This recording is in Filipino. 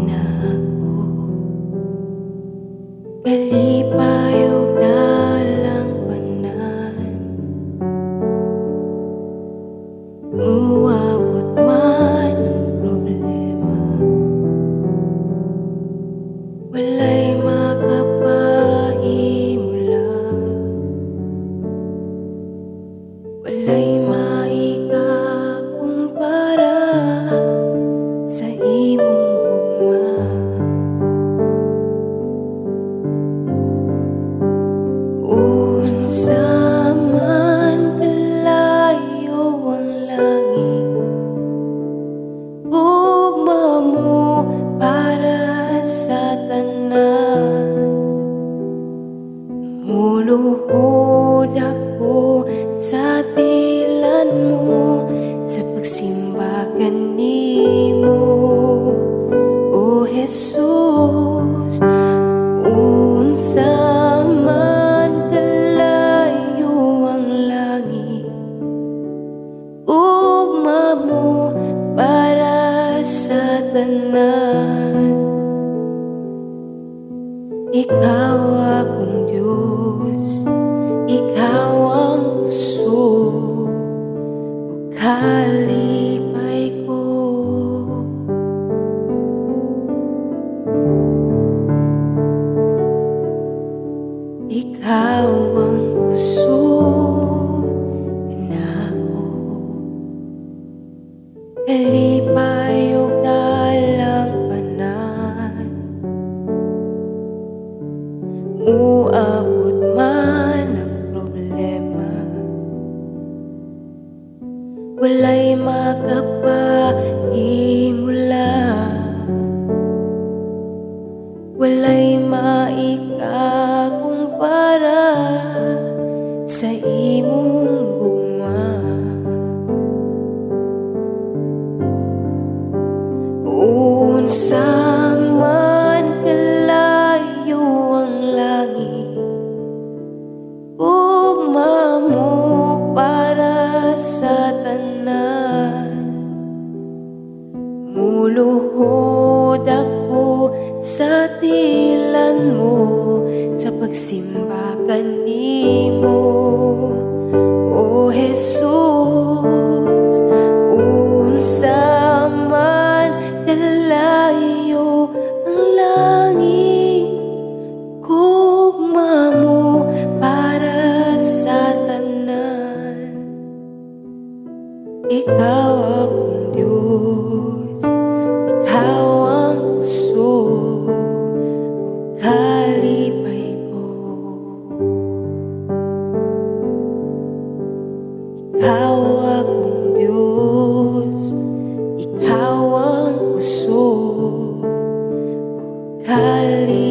inako kalipay ug dalang panan muabot man ang problema walay makapahimulan walay maikakumpara sa imong gugma. Unsa man kalayo ang langit, gugma mo para sa tanan. Muluhod ako sa tilan mo sa pagsimba kanimo, O Jesus. Unsa man kalayo ang langit, ugma mo para sa tanan. Ikaw akong Diyos, ikaw ang puso ug kalipay ko. Ikaw ang puso inako kalipay ug dalang panan muabot man ang problema walay makapahimulan walay maikakumpara sa imong gugma. Unsa man kalayo ang langit, ugma mo para sa tanan. Muluhod ako sa tilan mo sa pagsimba kanimo, O Jesus. Unsa man kalayo ang langit, gugma mo para sa tanan. Ikaw akong Diyos, ikaw ang puso kalipay ko. Ikaw akong Diyos, ikaw ang puso kalipay ko.